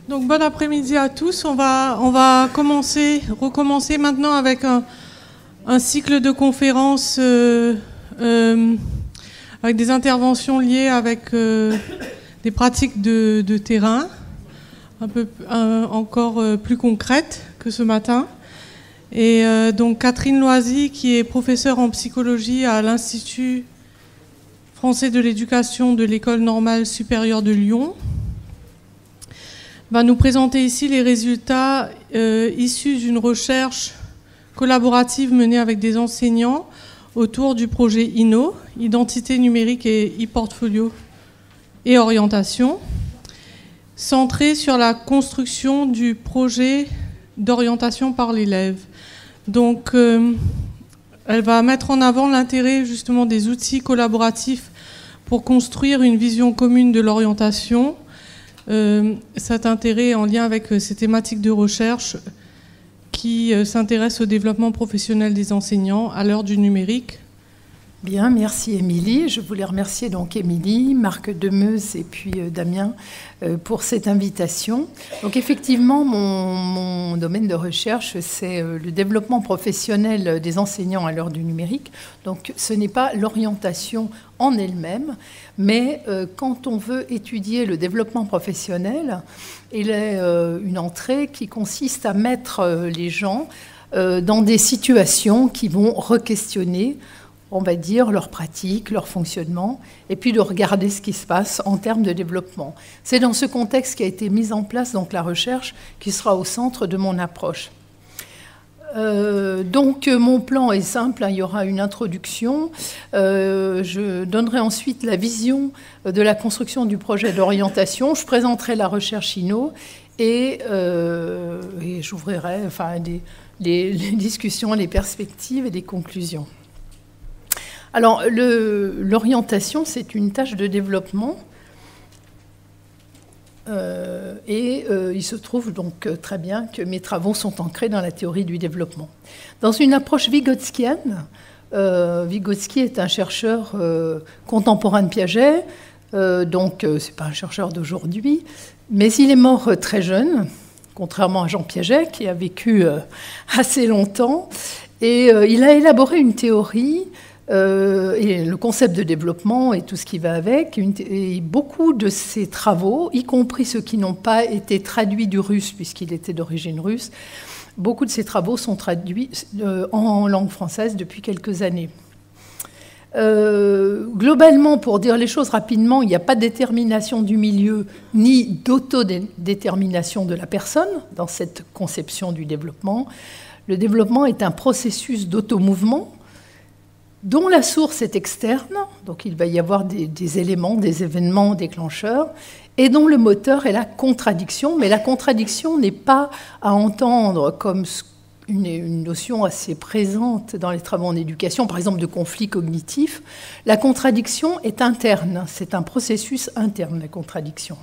Donc bon après-midi à tous. On va recommencer maintenant avec un cycle de conférences avec des interventions liées avec des pratiques de terrain, encore plus concrètes que ce matin. Et donc Catherine Loisy, qui est professeure en psychologie à l'Institut français de l'éducation de l'École normale supérieure de Lyon, va nous présenter ici les résultats issus d'une recherche collaborative menée avec des enseignants autour du projet INO, Identité numérique et e-portfolio et orientation, centré sur la construction du projet d'orientation par l'élève. Donc, elle va mettre en avant l'intérêt justement des outils collaboratifs pour construire une vision commune de l'orientation. Cet intérêt est en lien avec ces thématiques de recherche qui s'intéressent au développement professionnel des enseignants à l'heure du numérique. Bien, merci Émilie. Je voulais remercier donc Émilie, Marc Demeuse et puis Damien pour cette invitation. Donc effectivement, mon domaine de recherche, c'est le développement professionnel des enseignants à l'heure du numérique. Donc ce n'est pas l'orientation en elle-même, mais quand on veut étudier le développement professionnel, il est une entrée qui consiste à mettre les gens dans des situations qui vont re-questionner, on va dire, leur pratique, leur fonctionnement, et puis de regarder ce qui se passe en termes de développement. C'est dans ce contexte qu'a été mise en place donc la recherche qui sera au centre de mon approche. Donc mon plan est simple, hein, il y aura une introduction, je donnerai ensuite la vision de la construction du projet d'orientation, je présenterai la recherche INO et j'ouvrirai les discussions, les perspectives et les conclusions. Alors, l'orientation, c'est une tâche de développement il se trouve donc très bien que mes travaux sont ancrés dans la théorie du développement. Dans une approche vygotskienne, Vygotsky est un chercheur contemporain de Piaget, donc ce n'est pas un chercheur d'aujourd'hui, mais il est mort très jeune, contrairement à Jean Piaget qui a vécu assez longtemps, et il a élaboré une théorie et le concept de développement et tout ce qui va avec. Et beaucoup de ses travaux, y compris ceux qui n'ont pas été traduits du russe, puisqu'il était d'origine russe, beaucoup de ses travaux sont traduits en langue française depuis quelques années. Globalement, pour dire les choses rapidement, il n'y a pas de détermination du milieu ni d'autodétermination de la personne dans cette conception du développement. Le développement est un processus d'automouvement dont la source est externe, donc il va y avoir des éléments, des événements déclencheurs, et dont le moteur est la contradiction, mais la contradiction n'est pas à entendre comme une notion assez présente dans les travaux en éducation, par exemple de conflit cognitif. La contradiction est interne, c'est un processus interne, la contradiction.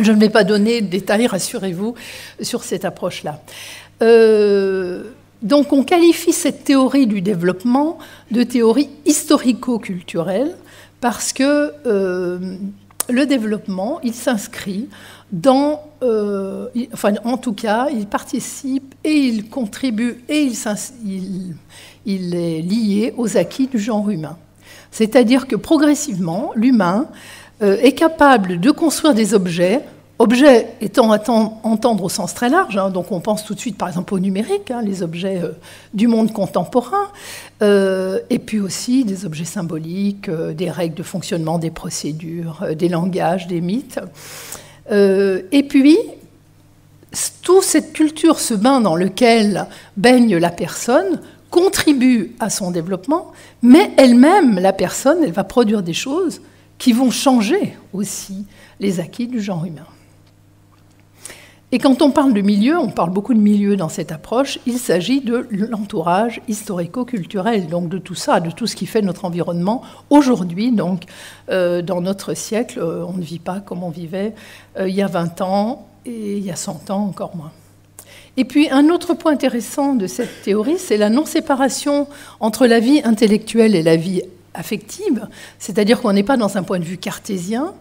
Je ne vais pas donner de détails, rassurez-vous, sur cette approche-là. Donc on qualifie cette théorie du développement de théorie historico-culturelle parce que le développement, il s'inscrit dans... en tout cas, il participe et il contribue et il est lié aux acquis du genre humain. C'est-à-dire que progressivement, l'humain est capable de construire des objets. Objets étant à entendre au sens très large, hein, donc on pense tout de suite par exemple au numérique, hein, les objets du monde contemporain, et puis aussi des objets symboliques, des règles de fonctionnement, des procédures, des langages, des mythes. Et puis, toute cette culture, ce bain dans lequel baigne la personne, contribue à son développement, mais elle-même, la personne, elle va produire des choses qui vont changer aussi les acquis du genre humain. Et quand on parle de milieu, on parle beaucoup de milieu dans cette approche, il s'agit de l'entourage historico-culturel, donc de tout ça, de tout ce qui fait notre environnement aujourd'hui. Donc, dans notre siècle, on ne vit pas comme on vivait il y a 20 ans et il y a 100 ans encore moins. Et puis, un autre point intéressant de cette théorie, c'est la non-séparation entre la vie intellectuelle et la vie affective, c'est-à-dire qu'on n'est pas dans un point de vue cartésien,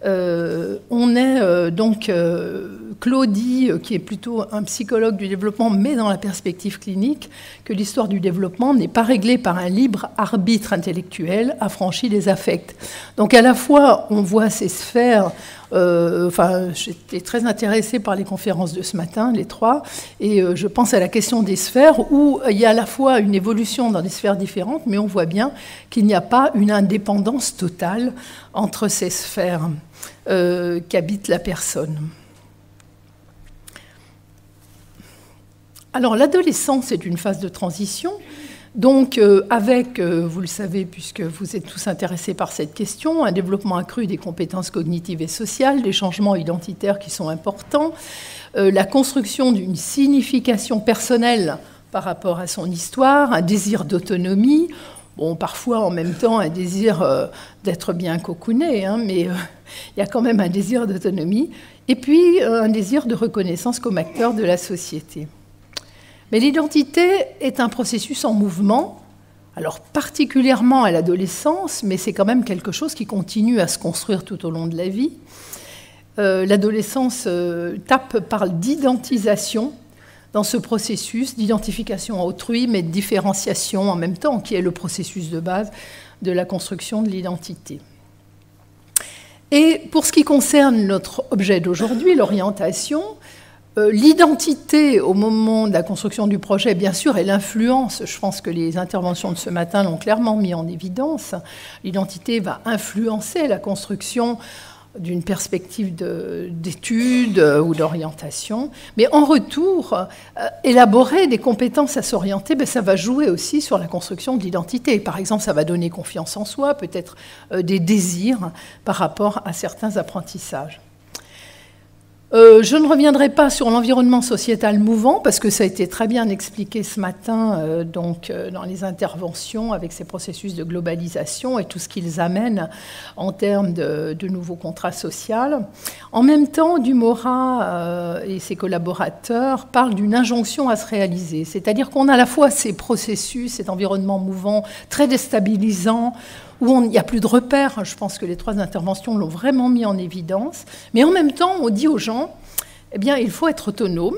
on est donc Claudie, qui est plutôt un psychologue du développement, mais dans la perspective clinique, que l'histoire du développement n'est pas réglée par un libre arbitre intellectuel affranchi des affects. Donc à la fois, on voit ces sphères. J'étais très intéressée par les conférences de ce matin, les trois, et je pense à la question des sphères, où il y a à la fois une évolution dans des sphères différentes, mais on voit bien qu'il n'y a pas une indépendance totale entre ces sphères qu'habite la personne. Alors l'adolescence est une phase de transition. Donc, vous le savez, puisque vous êtes tous intéressés par cette question, un développement accru des compétences cognitives et sociales, des changements identitaires qui sont importants, la construction d'une signification personnelle par rapport à son histoire, un désir d'autonomie, bon, parfois en même temps un désir d'être bien cocooné, mais il y a quand même un désir d'autonomie, et puis un désir de reconnaissance comme acteur de la société. Mais l'identité est un processus en mouvement, alors particulièrement à l'adolescence, mais c'est quand même quelque chose qui continue à se construire tout au long de la vie. L'adolescence parle d'identisation dans ce processus, d'identification à autrui, mais de différenciation en même temps, qui est le processus de base de la construction de l'identité. Et pour ce qui concerne notre objet d'aujourd'hui, l'orientation, l'identité au moment de la construction du projet, bien sûr, et l'influence, je pense que les interventions de ce matin l'ont clairement mis en évidence, l'identité va influencer la construction d'une perspective d'études ou d'orientation. Mais en retour, élaborer des compétences à s'orienter, ça va jouer aussi sur la construction de l'identité. Par exemple, ça va donner confiance en soi, peut-être des désirs par rapport à certains apprentissages. Je ne reviendrai pas sur l'environnement sociétal mouvant, parce que ça a été très bien expliqué ce matin dans les interventions avec ces processus de globalisation et tout ce qu'ils amènent en termes de nouveaux contrats sociaux. En même temps, Dumora et ses collaborateurs parlent d'une injonction à se réaliser, c'est-à-dire qu'on a à la fois ces processus, cet environnement mouvant très déstabilisant, où il n'y a plus de repères. Je pense que les trois interventions l'ont vraiment mis en évidence. Mais en même temps, on dit aux gens, eh bien, il faut être autonome,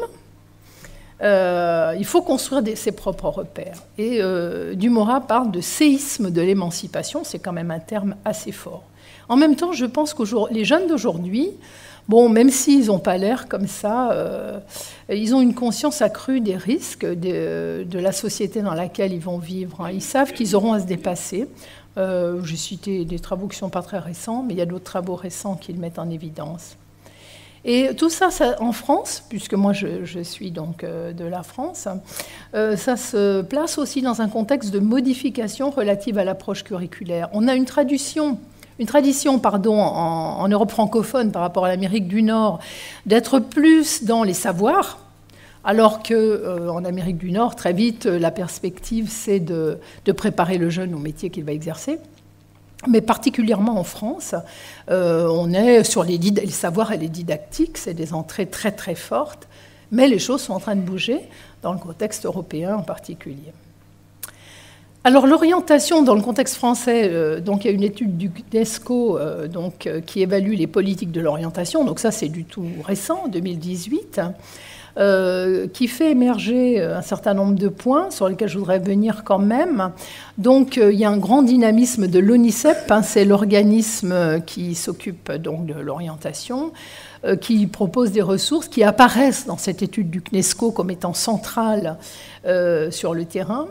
il faut construire ses propres repères. Et Dumora parle de séisme de l'émancipation, c'est quand même un terme assez fort. En même temps, je pense que les jeunes d'aujourd'hui, bon, même s'ils n'ont pas l'air comme ça, ils ont une conscience accrue des risques de la société dans laquelle ils vont vivre. Ils savent qu'ils auront à se dépasser. J'ai cité des travaux qui ne sont pas très récents, mais il y a d'autres travaux récents qui le mettent en évidence. Et tout ça, en France, puisque moi je suis donc de la France, ça se place aussi dans un contexte de modification relative à l'approche curriculaire. On a une tradition en Europe francophone par rapport à l'Amérique du Nord, d'être plus dans les savoirs, alors qu'en Amérique du Nord, très vite, la perspective, c'est de préparer le jeune au métier qu'il va exercer. Mais particulièrement en France, on est sur les savoirs et les didactiques, c'est des entrées très très fortes, mais les choses sont en train de bouger, dans le contexte européen en particulier. Alors l'orientation dans le contexte français, donc il y a une étude du UNESCO qui évalue les politiques de l'orientation, donc ça c'est du tout récent, 2018, qui fait émerger un certain nombre de points sur lesquels je voudrais venir quand même. Donc il y a un grand dynamisme de l'ONICEP, c'est l'organisme qui s'occupe donc de l'orientation, qui propose des ressources qui apparaissent dans cette étude du UNESCO comme étant centrales sur le terrain.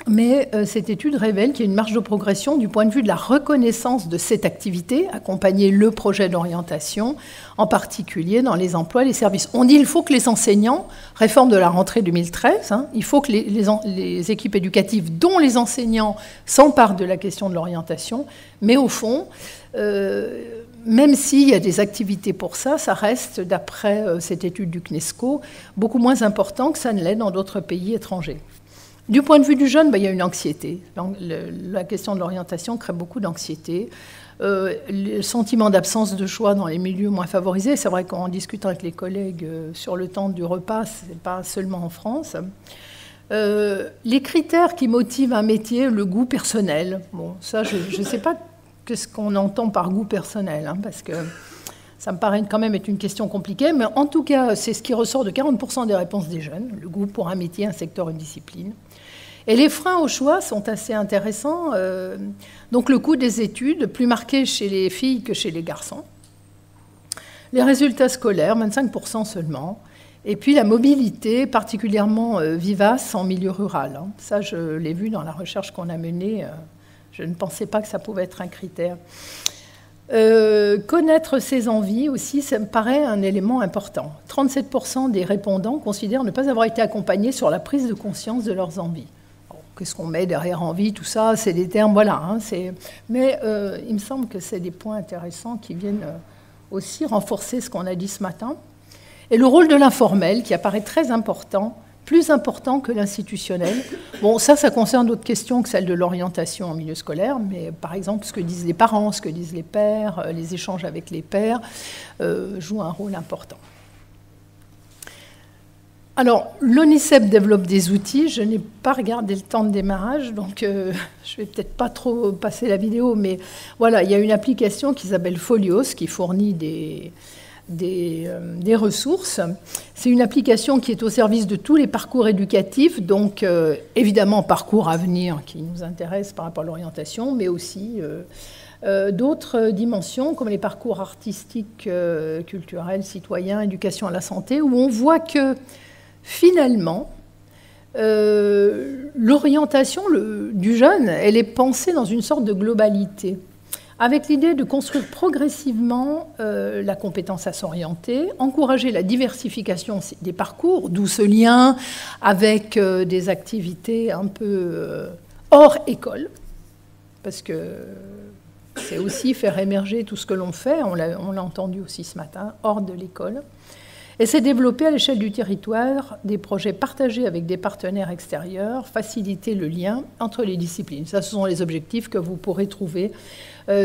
Mais cette étude révèle qu'il y a une marge de progression du point de vue de la reconnaissance de cette activité, accompagner le projet d'orientation, en particulier dans les emplois et les services. On dit qu'il faut que les enseignants, réforme de la rentrée 2013, il faut que les équipes éducatives, dont les enseignants, s'emparent de la question de l'orientation, mais au fond, même s'il y a des activités pour ça, ça reste, d'après cette étude du CNESCO, beaucoup moins important que ça ne l'est dans d'autres pays étrangers. Du point de vue du jeune, il y a une anxiété. La question de l'orientation crée beaucoup d'anxiété. Le sentiment d'absence de choix dans les milieux moins favorisés, c'est vrai qu'en discutant avec les collègues sur le temps du repas, ce n'est pas seulement en France. Les critères qui motivent un métier, le goût personnel. Bon, ça, je ne sais pas ce qu'on entend par goût personnel, parce que Ça me paraît quand même être une question compliquée, mais en tout cas, c'est ce qui ressort de 40% des réponses des jeunes, le goût pour un métier, un secteur, une discipline. Et les freins au choix sont assez intéressants. Donc le coût des études, plus marqué chez les filles que chez les garçons. Les résultats scolaires, 25% seulement. Et puis la mobilité, particulièrement vivace en milieu rural. Ça, je l'ai vu dans la recherche qu'on a menée. Je ne pensais pas que ça pouvait être un critère. Connaître ses envies aussi, ça me paraît un élément important. 37% des répondants considèrent ne pas avoir été accompagnés sur la prise de conscience de leurs envies. Qu'est-ce qu'on met derrière envie, tout ça, c'est des termes, voilà. Mais il me semble que c'est des points intéressants qui viennent aussi renforcer ce qu'on a dit ce matin. Et le rôle de l'informel, qui apparaît très important, plus important que l'institutionnel. Bon, ça concerne d'autres questions que celles de l'orientation en milieu scolaire, mais par exemple, ce que disent les parents, ce que disent les pères, les échanges avec les pairs, jouent un rôle important. Alors, l'ONICEP développe des outils. Je n'ai pas regardé le temps de démarrage, donc je ne vais peut-être pas trop passer la vidéo, mais voilà, il y a une application qui s'appelle Folios, qui fournit des ressources. C'est une application qui est au service de tous les parcours éducatifs, donc évidemment parcours à venir qui nous intéresse par rapport à l'orientation, mais aussi d'autres dimensions comme les parcours artistiques, culturels, citoyens, éducation à la santé, où on voit que finalement l'orientation du jeune, elle est pensée dans une sorte de globalité, avec l'idée de construire progressivement la compétence à s'orienter, encourager la diversification des parcours, d'où ce lien avec des activités un peu hors école, parce que c'est aussi faire émerger tout ce que l'on fait, on l'a entendu aussi ce matin, hors de l'école. Et c'est développer à l'échelle du territoire des projets partagés avec des partenaires extérieurs, faciliter le lien entre les disciplines. Ça, ce sont les objectifs que vous pourrez trouver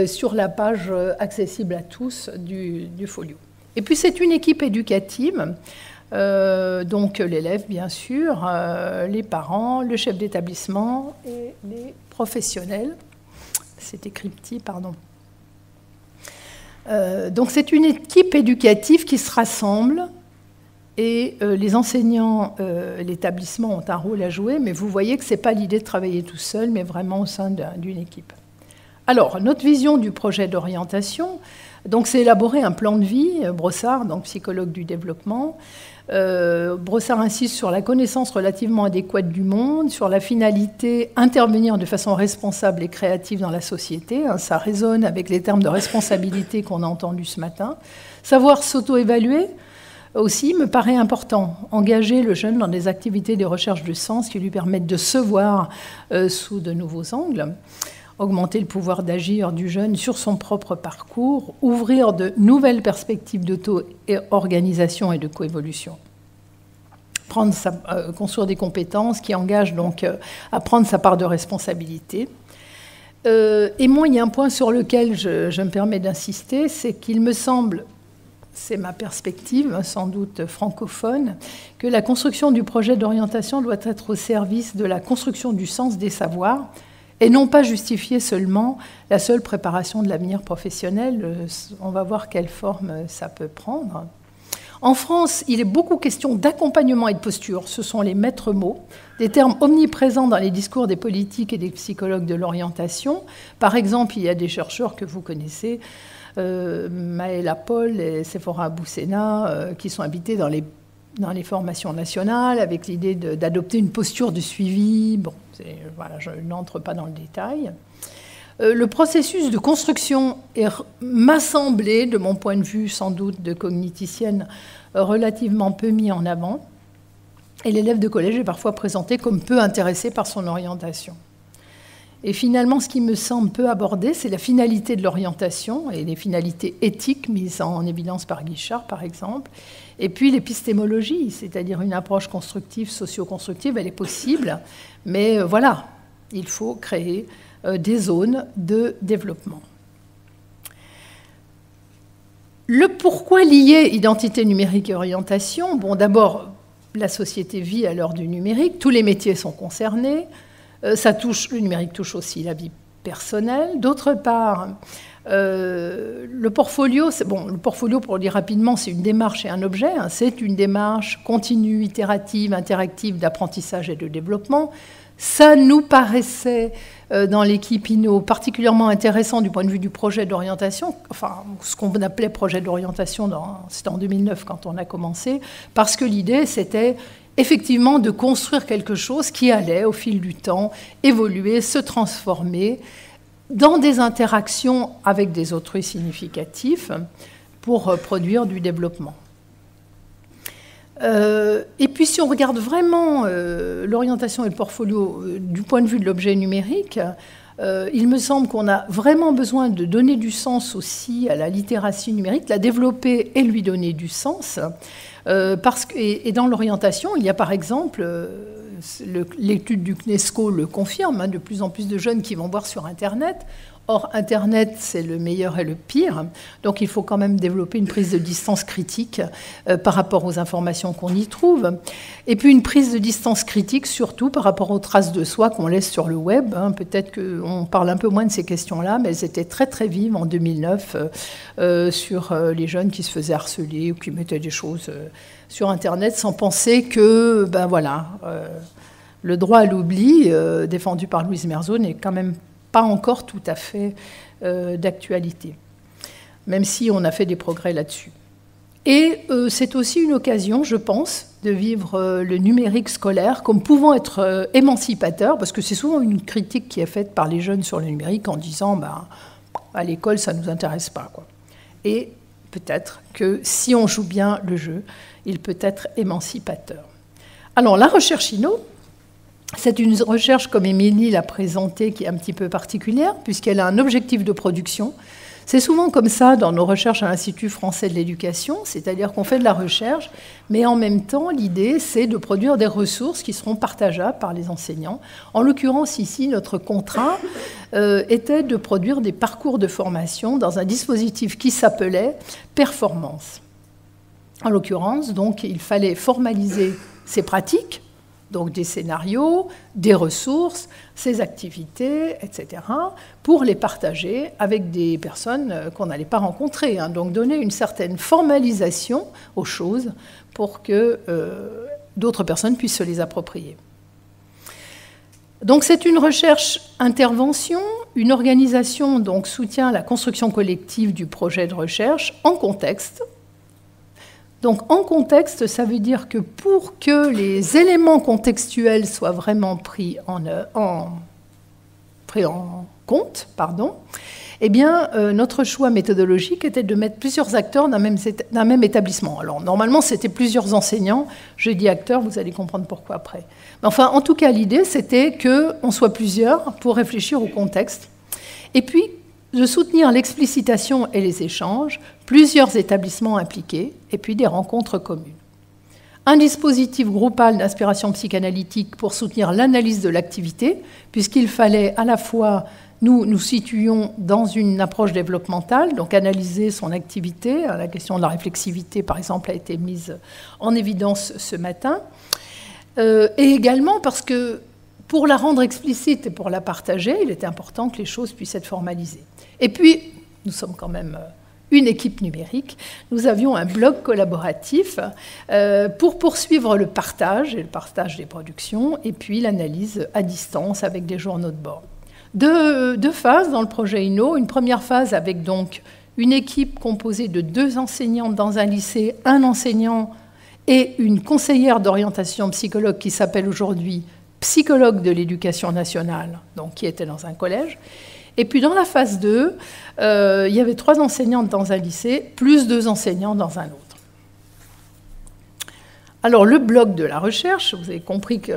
sur la page accessible à tous du Folio. Et puis c'est une équipe éducative, donc l'élève bien sûr, les parents, le chef d'établissement et les professionnels. C'est écrit petit, pardon. Donc c'est une équipe éducative qui se rassemble et les enseignants, l'établissement ont un rôle à jouer, mais vous voyez que ce n'est pas l'idée de travailler tout seul, mais vraiment au sein d'une équipe. Alors, notre vision du projet d'orientation, donc c'est élaborer un plan de vie, Brossard, donc psychologue du développement. Brossard insiste sur la connaissance relativement adéquate du monde, sur la finalité, intervenir de façon responsable et créative dans la société. Ça résonne avec les termes de responsabilité qu'on a entendus ce matin. Savoir s'auto-évaluer aussi me paraît important. Engager le jeune dans des activités de recherche de sens qui lui permettent de se voir sous de nouveaux angles. Augmenter le pouvoir d'agir du jeune sur son propre parcours, ouvrir de nouvelles perspectives d'auto-organisation et de coévolution. Construire des compétences qui engagent donc à prendre sa part de responsabilité. Et moi, il y a un point sur lequel je me permets d'insister, c'est qu'il me semble, c'est ma perspective, sans doute francophone, que la construction du projet d'orientation doit être au service de la construction du sens des savoirs, et non pas justifier seulement la seule préparation de l'avenir professionnel. On va voir quelle forme ça peut prendre. En France, il est beaucoup question d'accompagnement et de posture. Ce sont les maîtres mots, des termes omniprésents dans les discours des politiques et des psychologues de l'orientation. Par exemple, il y a des chercheurs que vous connaissez, Maëla Paul et Sephora Boussena, qui sont invités dans les formations nationales avec l'idée d'adopter une posture de suivi. Bon, voilà, je n'entre pas dans le détail. Le processus de construction m'a semblé, de mon point de vue sans doute de cogniticienne, relativement peu mis en avant. Et l'élève de collège est parfois présenté comme peu intéressé par son orientation. Et finalement, ce qui me semble peu abordé, c'est la finalité de l'orientation et les finalités éthiques mises en évidence par Guichard, par exemple. Et puis l'épistémologie, c'est-à-dire une approche constructive, socio-constructive, elle est possible, mais voilà, il faut créer des zones de développement. Le pourquoi lier identité numérique et orientation, bon, d'abord, la société vit à l'heure du numérique, tous les métiers sont concernés. Le numérique touche aussi la vie personnelle. D'autre part, Le portfolio, le portfolio, pour le dire rapidement, c'est une démarche et un objet. Hein. C'est une démarche continue, itérative, interactive d'apprentissage et de développement. Ça nous paraissait, dans l'équipe INO, particulièrement intéressant du point de vue du projet d'orientation, enfin, ce qu'on appelait projet d'orientation, c'était en 2009 quand on a commencé, parce que l'idée, c'était effectivement de construire quelque chose qui allait, au fil du temps, évoluer, se transformer, dans des interactions avec des autrui significatifs pour produire du développement. Et puis si on regarde vraiment l'orientation et le portfolio du point de vue de l'objet numérique, il me semble qu'on a vraiment besoin de donner du sens aussi à la littératie numérique, la développer et lui donner du sens. Et dans l'orientation, il y a par exemple, l'étude du CNESCO le confirme, de plus en plus de jeunes qui vont voir sur Internet. Or, Internet, c'est le meilleur et le pire. Donc, il faut quand même développer une prise de distance critique par rapport aux informations qu'on y trouve. Et puis, une prise de distance critique, surtout par rapport aux traces de soi qu'on laisse sur le web. Peut-être qu'on parle un peu moins de ces questions-là, mais elles étaient très, très vives en 2009 sur les jeunes qui se faisaient harceler ou qui mettaient des choses sur Internet sans penser que, le droit à l'oubli, défendu par Louise Merzeau, n'est quand même pas encore tout à fait d'actualité, même si on a fait des progrès là-dessus. Et c'est aussi une occasion, je pense, de vivre le numérique scolaire comme pouvant être émancipateur, parce que c'est souvent une critique qui est faite par les jeunes sur le numérique en disant à l'école, ça ne nous intéresse pas, quoi. Et peut-être que si on joue bien le jeu, il peut être émancipateur. Alors, la recherche INO, c'est une recherche, comme Émilie l'a présentée, qui est un petit peu particulière, puisqu'elle a un objectif de production. C'est souvent comme ça dans nos recherches à l'Institut français de l'éducation, c'est-à-dire qu'on fait de la recherche, mais en même temps, l'idée, c'est de produire des ressources qui seront partageables par les enseignants. En l'occurrence, ici, notre contrat était de produire des parcours de formation dans un dispositif qui s'appelait Performance. En l'occurrence, donc, il fallait formaliser ces pratiques, donc des scénarios, des ressources, ces activités, etc., pour les partager avec des personnes qu'on n'allait pas rencontrer. Donc donner une certaine formalisation aux choses pour que d'autres personnes puissent se les approprier. Donc c'est une recherche-intervention, une organisation donc soutient la construction collective du projet de recherche en contexte. Donc en contexte, ça veut dire que pour que les éléments contextuels soient vraiment pris en compte, eh bien, notre choix méthodologique était de mettre plusieurs acteurs d'un même établissement. Alors normalement, c'était plusieurs enseignants. Je dis acteurs, vous allez comprendre pourquoi après. Mais enfin, en tout cas, l'idée, c'était qu'on soit plusieurs pour réfléchir au contexte. Et puis, de soutenir l'explicitation et les échanges, plusieurs établissements impliqués, et puis des rencontres communes. Un dispositif groupal d'inspiration psychanalytique pour soutenir l'analyse de l'activité, puisqu'il fallait à la fois, nous situions dans une approche développementale, donc analyser son activité. La question de la réflexivité, par exemple, a été mise en évidence ce matin. Et également parce que, pour la rendre explicite et pour la partager, il était important que les choses puissent être formalisées. Et puis, nous sommes quand même une équipe numérique, nous avions un blog collaboratif pour poursuivre le partage, et le partage des productions, et puis l'analyse à distance avec des journaux de bord. Deux phases dans le projet INO. Une première phase avec donc une équipe composée de 2 enseignants dans un lycée, un enseignant et une conseillère d'orientation psychologue qui s'appelle aujourd'hui psychologue de l'éducation nationale, donc qui était dans un collège. Et puis dans la phase 2, il y avait 3 enseignantes dans un lycée, plus 2 enseignants dans un autre. Alors le bloc de la recherche, vous avez compris que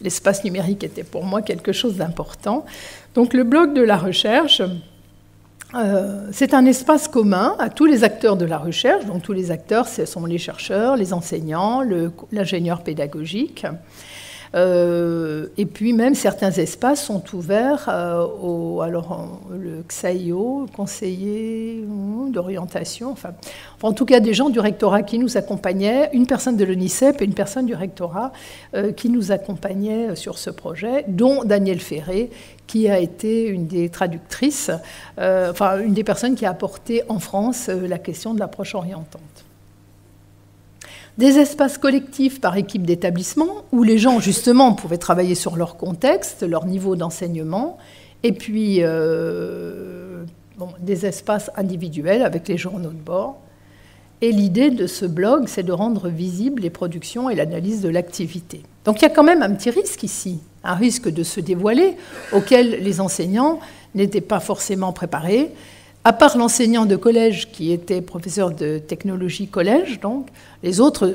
l'espace numérique était pour moi quelque chose d'important. Donc le bloc de la recherche, c'est un espace commun à tous les acteurs de la recherche. Donc tous les acteurs, ce sont les chercheurs, les enseignants, l'ingénieur pédagogique. Et puis même certains espaces sont ouverts le CAIO, conseiller d'orientation, enfin en tout cas des gens du rectorat qui nous accompagnaient, une personne de l'ONICEP et une personne du rectorat qui nous accompagnaient sur ce projet, dont Danielle Ferré, qui a été une des traductrices, une des personnes qui a apporté en France la question de l'approche orientante. Des espaces collectifs par équipe d'établissement, où les gens, justement, pouvaient travailler sur leur contexte, leur niveau d'enseignement, et puis des espaces individuels avec les journaux de bord. Et l'idée de ce blog, c'est de rendre visibles les productions et l'analyse de l'activité. Donc il y a quand même un petit risque ici, un risque de se dévoiler, auquel les enseignants n'étaient pas forcément préparés. À part l'enseignant de collège qui était professeur de technologie collège, donc, les autres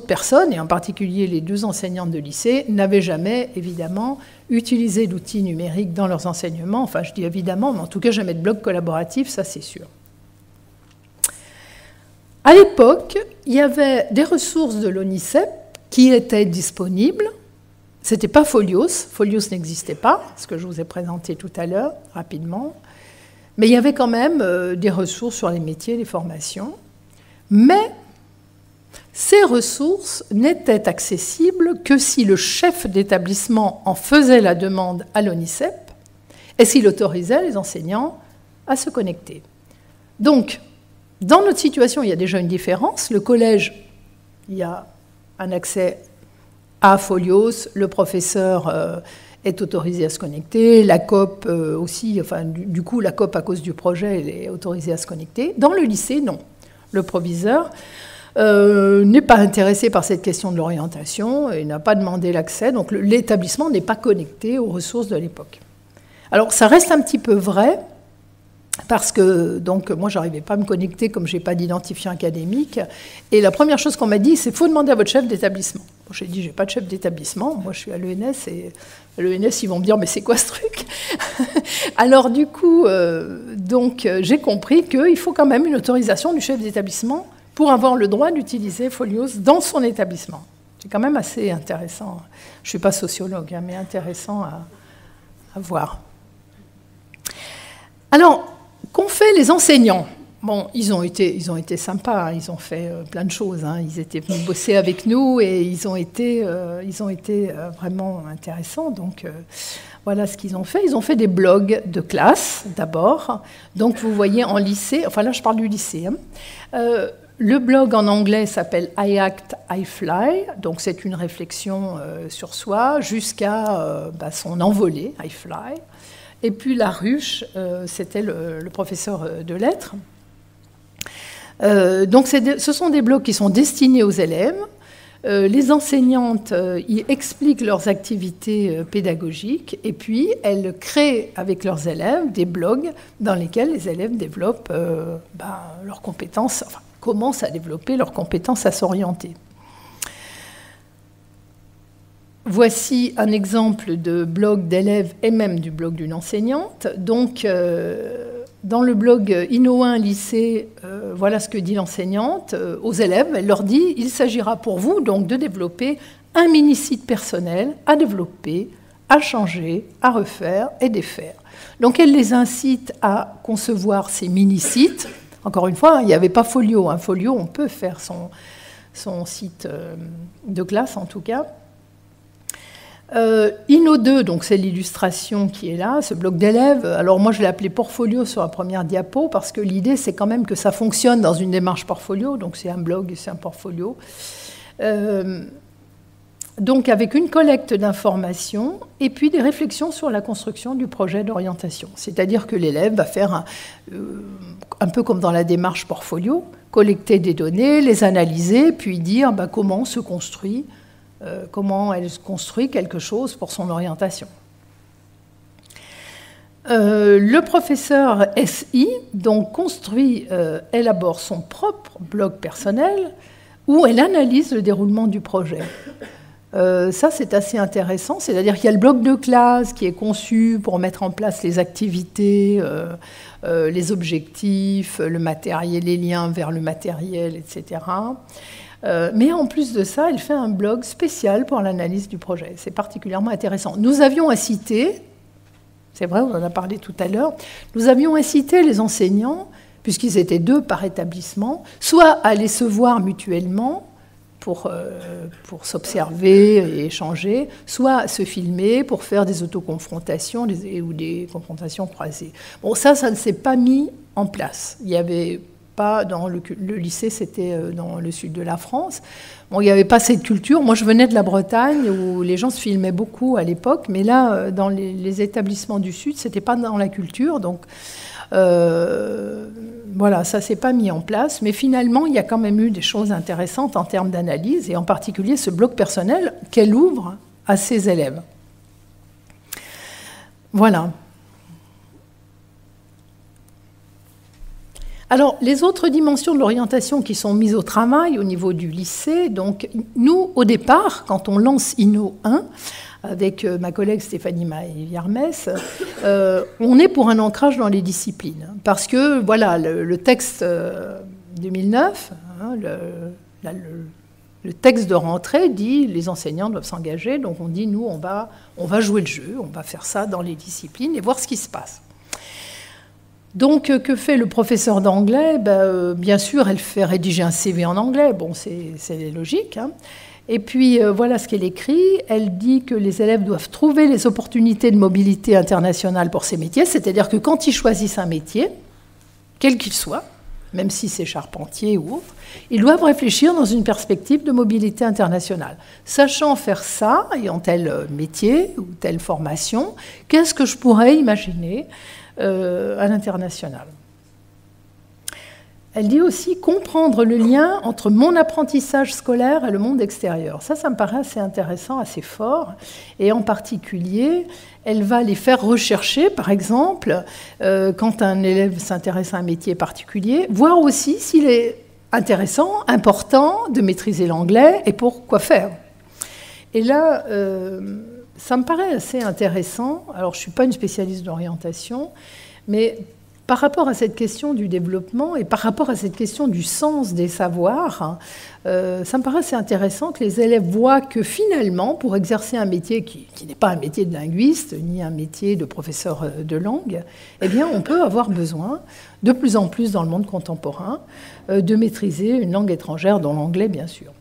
personnes, et en particulier les 2 enseignantes de lycée, n'avaient jamais, évidemment, utilisé l'outil numérique dans leurs enseignements. Enfin, je dis évidemment, mais en tout cas, jamais de blog collaboratif, ça c'est sûr. À l'époque, il y avait des ressources de l'ONICEP qui étaient disponibles. Ce n'était pas Folios. Folios n'existait pas, ce que je vous ai présenté tout à l'heure, rapidement. Mais il y avait quand même des ressources sur les métiers, les formations. Mais ces ressources n'étaient accessibles que si le chef d'établissement en faisait la demande à l'ONICEP et s'il autorisait les enseignants à se connecter. Donc, dans notre situation, il y a déjà une différence. Le collège, il y a un accès à Folios, le professeur est autorisé à se connecter, la COP aussi, enfin du coup la COP à cause du projet, elle est autorisée à se connecter. Dans le lycée, non. Le proviseur n'est pas intéressé par cette question de l'orientation et n'a pas demandé l'accès, donc l'établissement n'est pas connecté aux ressources de l'époque. Alors ça reste un petit peu vrai, parce que donc, moi, je n'arrivais pas à me connecter comme je n'ai pas d'identifiant académique. Et la première chose qu'on m'a dit, c'est qu'il faut demander à votre chef d'établissement. Bon, j'ai dit, je n'ai pas de chef d'établissement. Moi, je suis à l'ENS et à l'ENS, ils vont me dire, mais c'est quoi ce truc? Alors, du coup, j'ai compris qu'il faut quand même une autorisation du chef d'établissement pour avoir le droit d'utiliser Folios dans son établissement. C'est quand même assez intéressant. Je ne suis pas sociologue, mais intéressant à voir. Alors, qu'ont fait les enseignants? Bon, ils ont été sympas, hein, ils ont fait plein de choses. Hein, ils étaient venus bosser avec nous et ils ont été vraiment intéressants. Donc, voilà ce qu'ils ont fait. Ils ont fait des blogs de classe, d'abord. Donc, vous voyez en lycée, enfin là, je parle du lycée. Hein, le blog en anglais s'appelle I Act, I Fly. Donc, c'est une réflexion sur soi jusqu'à son envolée, I Fly. Et puis la ruche, c'était le professeur de lettres. Donc ce sont des blogs qui sont destinés aux élèves. Les enseignantes y expliquent leurs activités pédagogiques et puis elles créent avec leurs élèves des blogs dans lesquels les élèves développent leurs compétences, enfin commencent à développer leurs compétences à s'orienter. Voici un exemple de blog d'élèves et même du blog d'une enseignante. Donc, dans le blog Inno1 lycée, voilà ce que dit l'enseignante aux élèves. Elle leur dit « Il s'agira pour vous donc de développer un mini-site personnel à développer, à changer, à refaire et défaire. » Donc, elle les incite à concevoir ces mini-sites. Encore une fois, il n'y avait pas Folio. Un Folio, on peut faire son site de classe en tout cas. Inno2, donc c'est l'illustration qui est là, ce bloc d'élèves. Alors moi je l'ai appelé Portfolio sur la première diapo parce que l'idée c'est quand même que ça fonctionne dans une démarche portfolio, donc c'est un blog et c'est un portfolio. Donc avec une collecte d'informations et puis des réflexions sur la construction du projet d'orientation. C'est-à-dire que l'élève va faire un peu comme dans la démarche portfolio, collecter des données, les analyser, puis dire comment se construit comment elle construit quelque chose pour son orientation. Le professeur SI donc élabore son propre blog personnel où elle analyse le déroulement du projet. Ça, c'est assez intéressant. C'est-à-dire qu'il y a le bloc de classe qui est conçu pour mettre en place les activités, les objectifs, le matériel, les liens vers le matériel, etc. Mais en plus de ça, elle fait un blog spécial pour l'analyse du projet. C'est particulièrement intéressant. Nous avions incité, c'est vrai, on en a parlé tout à l'heure, nous avions incité les enseignants, puisqu'ils étaient 2 par établissement, soit à aller se voir mutuellement, pour s'observer et échanger, soit à se filmer pour faire des autoconfrontations ou des confrontations croisées. Bon, ça ne s'est pas mis en place. Il n'y avait pas dans le lycée, c'était dans le sud de la France. Bon, il n'y avait pas cette culture. Moi, je venais de la Bretagne où les gens se filmaient beaucoup à l'époque, mais là, dans les établissements du sud, c'était pas dans la culture, donc. Voilà, ça ne s'est pas mis en place, mais finalement, il y a quand même eu des choses intéressantes en termes d'analyse, et en particulier ce bloc personnel qu'elle ouvre à ses élèves. Voilà. Alors, les autres dimensions de l'orientation qui sont mises au travail au niveau du lycée, donc nous, au départ, quand on lance INO 1, avec ma collègue Stéphanie Maillet-Viermès, on est pour un ancrage dans les disciplines. Parce que, voilà, le texte 2009, hein, le texte de rentrée dit les enseignants doivent s'engager, donc on dit, nous, on va jouer le jeu, on va faire ça dans les disciplines et voir ce qui se passe. Donc, que fait le professeur d'anglais ? Bien sûr, elle fait rédiger un CV en anglais, bon, c'est logique, hein. Et puis, voilà ce qu'elle écrit. Elle dit que les élèves doivent trouver les opportunités de mobilité internationale pour ces métiers, c'est-à-dire que quand ils choisissent un métier, quel qu'il soit, même si c'est charpentier ou autre, ils doivent réfléchir dans une perspective de mobilité internationale. Sachant faire ça, ayant tel métier ou telle formation, qu'est-ce que je pourrais imaginer à l'international ? Elle dit aussi comprendre le lien entre mon apprentissage scolaire et le monde extérieur. Ça me paraît assez intéressant, assez fort. Et en particulier, elle va les faire rechercher, par exemple, quand un élève s'intéresse à un métier particulier, voir aussi s'il est intéressant, important de maîtriser l'anglais et pour quoi faire. Et là, ça me paraît assez intéressant. Alors, je ne suis pas une spécialiste d'orientation, mais par rapport à cette question du développement et par rapport à cette question du sens des savoirs, ça me paraît assez intéressant que les élèves voient que finalement, pour exercer un métier qui n'est pas un métier de linguiste, ni un métier de professeur de langue, eh bien, on peut avoir besoin, de plus en plus dans le monde contemporain, de maîtriser une langue étrangère, dont l'anglais, bien sûr.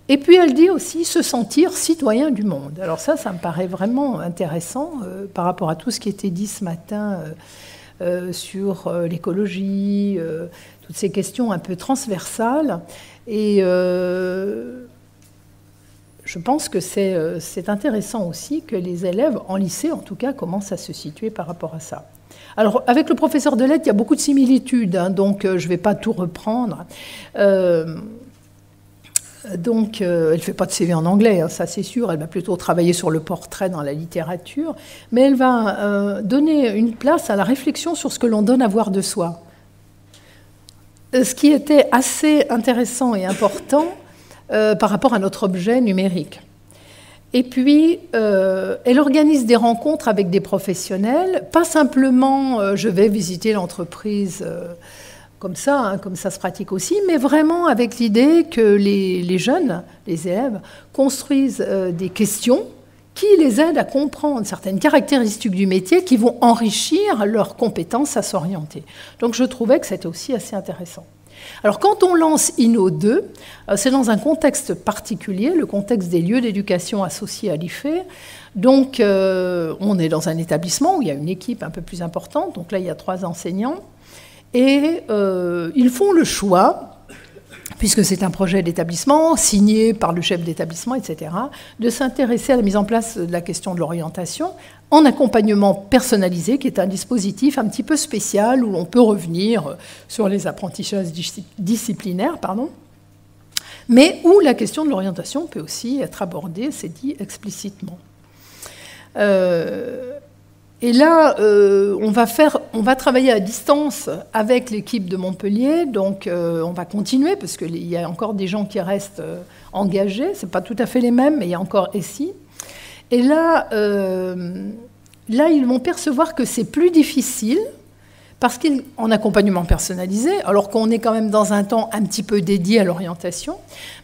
Et puis, elle dit aussi se sentir citoyen du monde. Alors ça me paraît vraiment intéressant par rapport à tout ce qui était dit ce matin sur l'écologie, toutes ces questions un peu transversales. Et je pense que c'est intéressant aussi que les élèves, en lycée en tout cas, commencent à se situer par rapport à ça. Alors, avec le professeur de lettres, il y a beaucoup de similitudes, hein, donc je ne vais pas tout reprendre. Donc, elle ne fait pas de CV en anglais, hein, ça c'est sûr, elle va plutôt travailler sur le portrait dans la littérature, mais elle va donner une place à la réflexion sur ce que l'on donne à voir de soi. Ce qui était assez intéressant et important par rapport à notre objet numérique. Et puis, elle organise des rencontres avec des professionnels, pas simplement je vais visiter l'entreprise comme ça se pratique aussi, mais vraiment avec l'idée que les jeunes, les élèves, construisent des questions qui les aident à comprendre certaines caractéristiques du métier qui vont enrichir leurs compétences à s'orienter. Donc je trouvais que c'était aussi assez intéressant. Alors quand on lance INO 2, c'est dans un contexte particulier, le contexte des lieux d'éducation associés à l'IFE. Donc on est dans un établissement où il y a une équipe un peu plus importante, donc là il y a 3 enseignants. Et ils font le choix, puisque c'est un projet d'établissement signé par le chef d'établissement, etc., de s'intéresser à la mise en place de la question de l'orientation en accompagnement personnalisé, qui est un dispositif un petit peu spécial où on peut revenir sur les apprentissages disciplinaires, mais où la question de l'orientation peut aussi être abordée, c'est dit explicitement. Et là, on va travailler à distance avec l'équipe de Montpellier, donc on va continuer, parce qu'il y a encore des gens qui restent engagés, ce n'est pas tout à fait les mêmes, mais il y a encore ESSI. Et là, ils vont percevoir que c'est plus difficile, parce qu'en accompagnement personnalisé, alors qu'on est quand même dans un temps un petit peu dédié à l'orientation,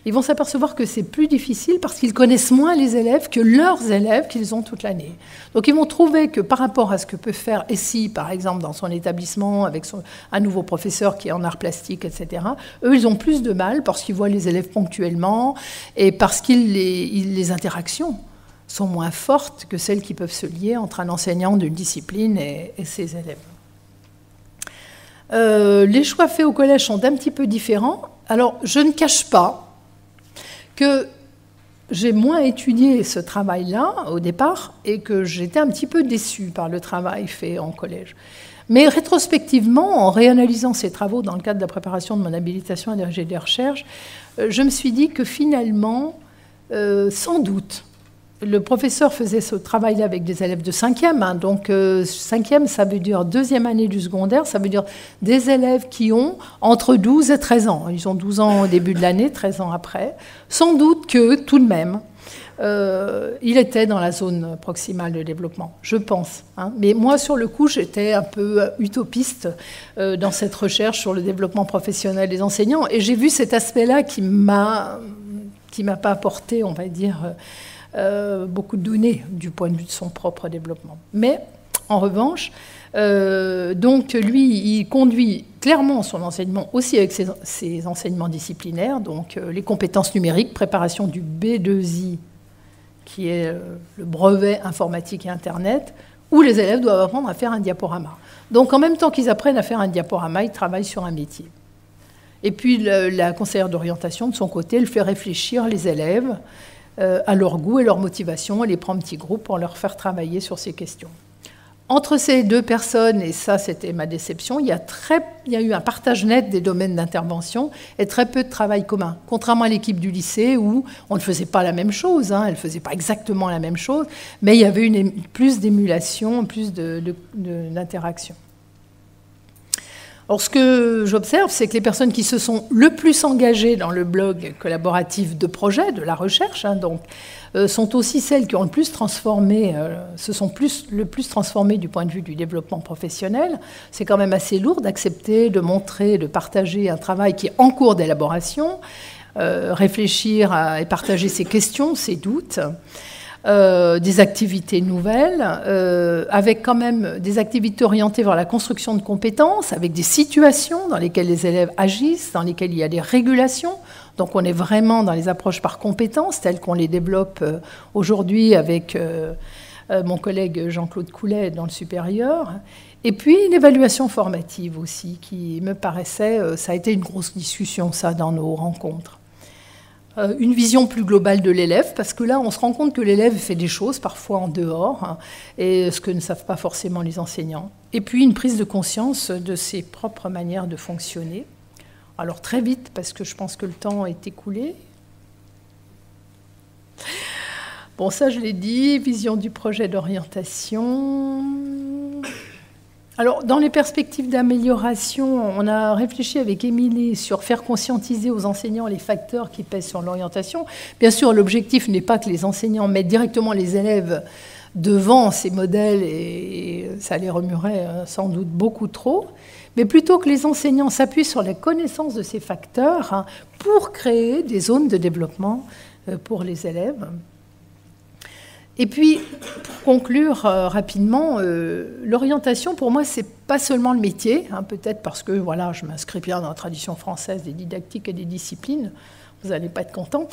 ils vont s'apercevoir que c'est plus difficile parce qu'ils connaissent moins les élèves que leurs élèves qu'ils ont toute l'année. Donc ils vont trouver que par rapport à ce que peut faire Essie, par exemple, dans son établissement, avec un nouveau professeur qui est en art plastique, etc., eux, ils ont plus de mal parce qu'ils voient les élèves ponctuellement et parce que les interactions sont moins fortes que celles qui peuvent se lier entre un enseignant d'une discipline et ses élèves. Les choix faits au collège sont un petit peu différents. Alors, je ne cache pas que j'ai moins étudié ce travail-là au départ et que j'étais un petit peu déçue par le travail fait en collège. Mais rétrospectivement, en réanalysant ces travaux dans le cadre de la préparation de mon habilitation à diriger des recherches, je me suis dit que finalement, sans doute, le professeur faisait ce travail-là avec des élèves de 5e. Hein, donc 5e, ça veut dire 2e année du secondaire, ça veut dire des élèves qui ont entre 12 et 13 ans. Ils ont 12 ans au début de l'année, 13 ans après. Sans doute que, tout de même, il était dans la zone proximale de développement, je pense. Hein. Mais moi, sur le coup, j'étais un peu utopiste dans cette recherche sur le développement professionnel des enseignants. Et j'ai vu cet aspect-là qui m'a pas apporté, on va dire... beaucoup de données du point de vue de son propre développement. Mais, en revanche, donc lui, il conduit clairement son enseignement aussi avec ses enseignements disciplinaires, donc les compétences numériques, préparation du B2I, qui est le brevet informatique et Internet, où les élèves doivent apprendre à faire un diaporama. Donc, en même temps qu'ils apprennent à faire un diaporama, ils travaillent sur un métier. Et puis, la conseillère d'orientation, de son côté, elle fait réfléchir les élèves à leur goût et leur motivation. Elle les prend en petits groupes pour leur faire travailler sur ces questions. Entre ces deux personnes, et ça c'était ma déception, il y a eu un partage net des domaines d'intervention et très peu de travail commun. Contrairement à l'équipe du lycée où on ne faisait pas la même chose, hein, elle ne faisait pas exactement la même chose, mais il y avait plus d'émulation, plus d'interaction. Alors, ce que j'observe, c'est que les personnes qui se sont le plus engagées dans le blog collaboratif de projet, de la recherche, hein, donc, sont aussi celles qui ont le plus transformé, le plus transformé du point de vue du développement professionnel. C'est quand même assez lourd d'accepter, de montrer, de partager un travail qui est en cours d'élaboration, réfléchir et partager ses questions, ses doutes. Des activités nouvelles, avec quand même des activités orientées vers la construction de compétences, avec des situations dans lesquelles les élèves agissent, dans lesquelles il y a des régulations. Donc on est vraiment dans les approches par compétences, telles qu'on les développe aujourd'hui avec mon collègue Jean-Claude Coulet dans le supérieur. Et puis l'évaluation formative aussi, qui me paraissait, ça a été une grosse discussion, ça, dans nos rencontres. Une vision plus globale de l'élève, parce que là, on se rend compte que l'élève fait des choses, parfois en dehors, hein, et ce que ne savent pas forcément les enseignants. Et puis, une prise de conscience de ses propres manières de fonctionner. Alors, très vite, parce que je pense que le temps est écoulé. Bon, ça, je l'ai dit, vision du projet d'orientation... Alors, dans les perspectives d'amélioration, on a réfléchi avec Émilie sur faire conscientiser aux enseignants les facteurs qui pèsent sur l'orientation. Bien sûr, l'objectif n'est pas que les enseignants mettent directement les élèves devant ces modèles, et ça les remuerait sans doute beaucoup trop, mais plutôt que les enseignants s'appuient sur la connaissance de ces facteurs, hein, pour créer des zones de développement pour les élèves. Et puis, pour conclure rapidement, l'orientation, pour moi, c'est pas seulement le métier, hein, peut-être parce que voilà, je m'inscris bien dans la tradition française des didactiques et des disciplines, vous n'allez pas être content.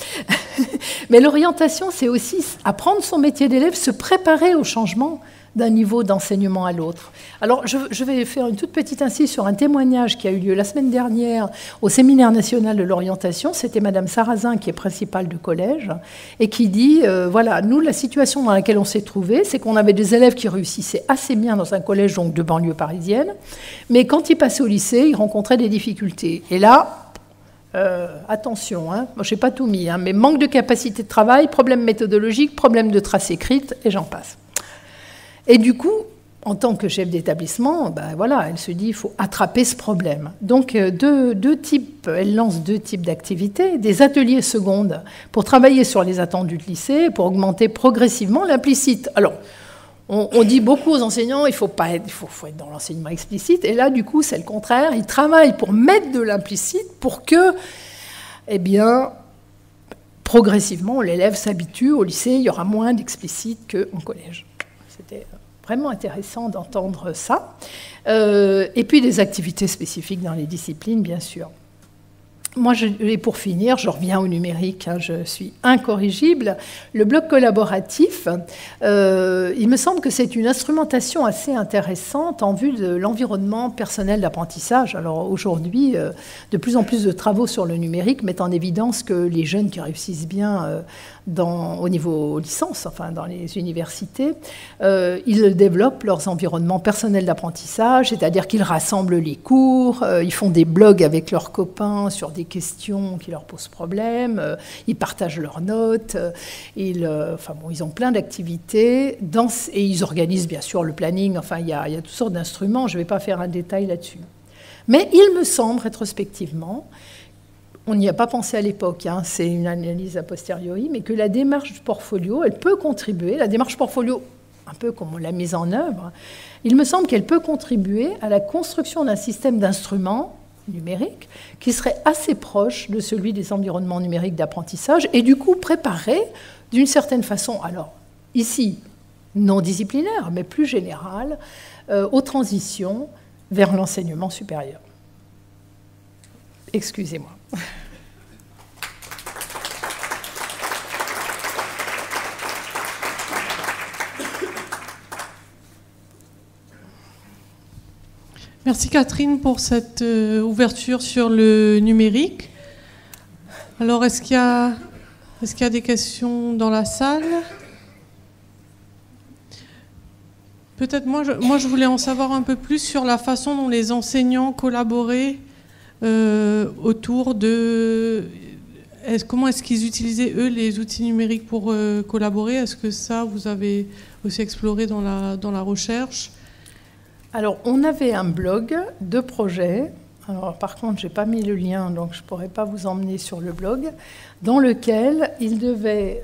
Mais l'orientation, c'est aussi apprendre son métier d'élève, se préparer au changement d'un niveau d'enseignement à l'autre. Alors, je vais faire une toute petite incise sur un témoignage qui a eu lieu la semaine dernière au Séminaire national de l'orientation. C'était Madame Sarrazin, qui est principale de collège, et qui dit, voilà, nous, la situation dans laquelle on s'est trouvé, c'est qu'on avait des élèves qui réussissaient assez bien dans un collège donc, de banlieue parisienne, mais quand ils passaient au lycée, ils rencontraient des difficultés. Et là... attention, hein, moi je n'ai pas tout mis, hein, mais manque de capacité de travail, problème méthodologique, problème de trace écrite, et j'en passe. Et du coup, en tant que chef d'établissement, ben voilà, elle se dit il faut attraper ce problème. Donc elle lance deux types d'activités, des ateliers secondes pour travailler sur les attendus de lycée, pour augmenter progressivement l'implicite. Alors, on dit beaucoup aux enseignants, il faut être dans l'enseignement explicite, et là, du coup, c'est le contraire. Ils travaillent pour mettre de l'implicite pour que, eh bien, progressivement, l'élève s'habitue. Au lycée, il y aura moins d'explicite qu'en collège. C'était vraiment intéressant d'entendre ça. Et puis des activités spécifiques dans les disciplines, bien sûr. Moi, et pour finir, je reviens au numérique, hein, je suis incorrigible. Le bloc collaboratif, il me semble que c'est une instrumentation assez intéressante en vue de l'environnement personnel d'apprentissage. Alors aujourd'hui, de plus en plus de travaux sur le numérique mettent en évidence que les jeunes qui réussissent bien au niveau licence, enfin dans les universités, ils développent leurs environnements personnels d'apprentissage, c'est-à-dire qu'ils rassemblent les cours, ils font des blogs avec leurs copains sur des questions qui leur posent problème, ils partagent leurs notes, ils ont plein d'activités, et ils organisent bien sûr le planning, enfin il y a toutes sortes d'instruments, je ne vais pas faire un détail là-dessus. Mais il me semble rétrospectivement, on n'y a pas pensé à l'époque, hein, c'est une analyse a posteriori, mais que la démarche portfolio, elle peut contribuer, la démarche portfolio, un peu comme on l'a mise en œuvre, il me semble qu'elle peut contribuer à la construction d'un système d'instruments numériques qui serait assez proche de celui des environnements numériques d'apprentissage et du coup préparer d'une certaine façon, alors ici non disciplinaire, mais plus générale, aux transitions vers l'enseignement supérieur. Excusez-moi. Merci Catherine pour cette ouverture sur le numérique. Alors, est-ce qu'il y a des questions dans la salle? Peut-être moi, je voulais en savoir un peu plus sur la façon dont les enseignants collaboraient autour de... Comment est-ce qu'ils utilisaient, eux, les outils numériques pour collaborer? Est-ce que ça, vous avez aussi exploré dans la recherche? Alors, on avait un blog de projet. Alors, par contre, je n'ai pas mis le lien, donc je ne pourrais pas vous emmener sur le blog, dans lequel ils devaient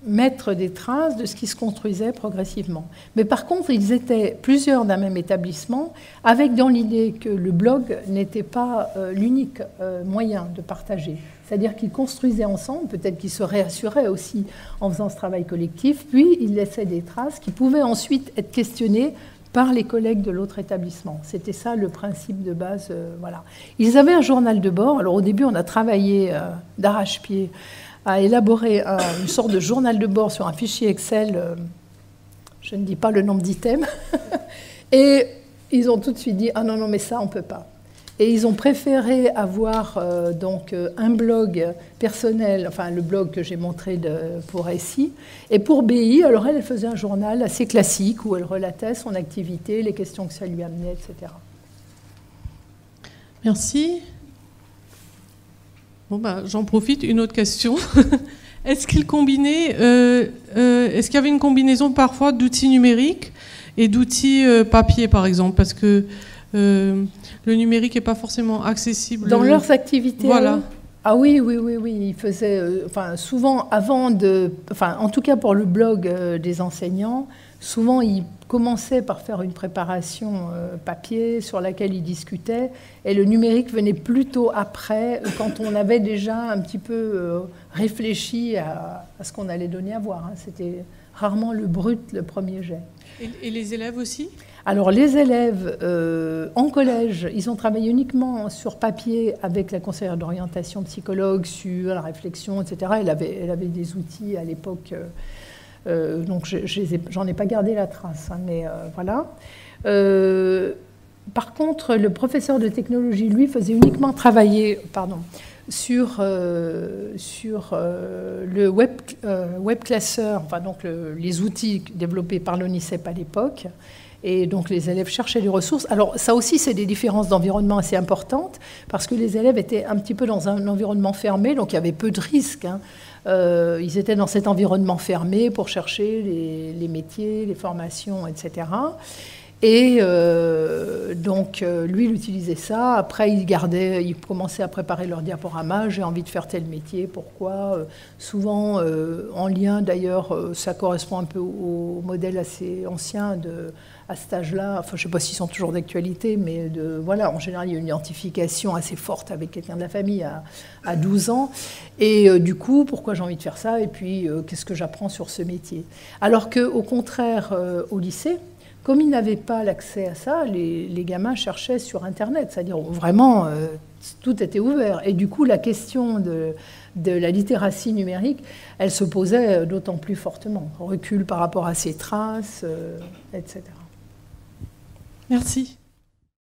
mettre des traces de ce qui se construisait progressivement. Mais par contre, ils étaient plusieurs d'un même établissement, avec dans l'idée que le blog n'était pas l'unique moyen de partager. C'est-à-dire qu'ils construisaient ensemble, peut-être qu'ils se réassuraient aussi en faisant ce travail collectif, puis ils laissaient des traces qui pouvaient ensuite être questionnées par les collègues de l'autre établissement. C'était ça le principe de base. Voilà. Ils avaient un journal de bord. Alors au début, on a travaillé d'arrache-pied à élaborer une sorte de journal de bord sur un fichier Excel. Je ne dis pas le nombre d'items. Et ils ont tout de suite dit « Ah non, non, mais ça, on ne peut pas ». Et ils ont préféré avoir donc un blog personnel, enfin le blog que j'ai montré pour SI. Et pour BI, alors elle faisait un journal assez classique où elle relatait son activité, les questions que ça lui amenait, etc. Merci. Bon, j'en profite, une autre question. Est-ce qu'il y avait une combinaison parfois d'outils numériques et d'outils papier, par exemple? Parce que le numérique n'est pas forcément accessible. Dans leurs activités. Voilà. Ah oui. Ils faisaient, souvent en tout cas pour le blog des enseignants, souvent ils commençaient par faire une préparation papier sur laquelle ils discutaient, et le numérique venait plutôt après, quand on avait déjà un petit peu réfléchi à ce qu'on allait donner à voir. Hein. C'était rarement le brut, le premier jet. Et les élèves aussi ? Alors les élèves en collège, ils ont travaillé uniquement sur papier avec la conseillère d'orientation psychologue sur la réflexion, etc. Elle avait des outils à l'époque, donc j'en ai pas gardé la trace, hein, mais voilà. Par contre, le professeur de technologie, lui, faisait uniquement travailler sur le web classeur, enfin, donc les outils développés par l'ONICEP à l'époque. Et donc les élèves cherchaient des ressources. Alors ça aussi, c'est des différences d'environnement assez importantes, parce que les élèves étaient un petit peu dans un environnement fermé, donc il y avait peu de risques. Ils étaient dans cet environnement fermé pour chercher les métiers, les formations, etc. Et donc, lui, il utilisait ça. Après, il commençait à préparer leur diaporama. J'ai envie de faire tel métier, pourquoi souvent, en lien, d'ailleurs, ça correspond un peu au modèle assez ancien à cet âge-là. Enfin, je ne sais pas s'ils sont toujours d'actualité, mais voilà, en général, il y a une identification assez forte avec quelqu'un de la famille à 12 ans. Et du coup, pourquoi j'ai envie de faire ça? Et puis, qu'est-ce que j'apprends sur ce métier? Alors qu'au contraire, au lycée, comme ils n'avaient pas l'accès à ça, les gamins cherchaient sur Internet, c'est-à-dire vraiment tout était ouvert. Et du coup, la question de la littératie numérique, elle se posait d'autant plus fortement. Recul par rapport à ses traces, etc. Merci.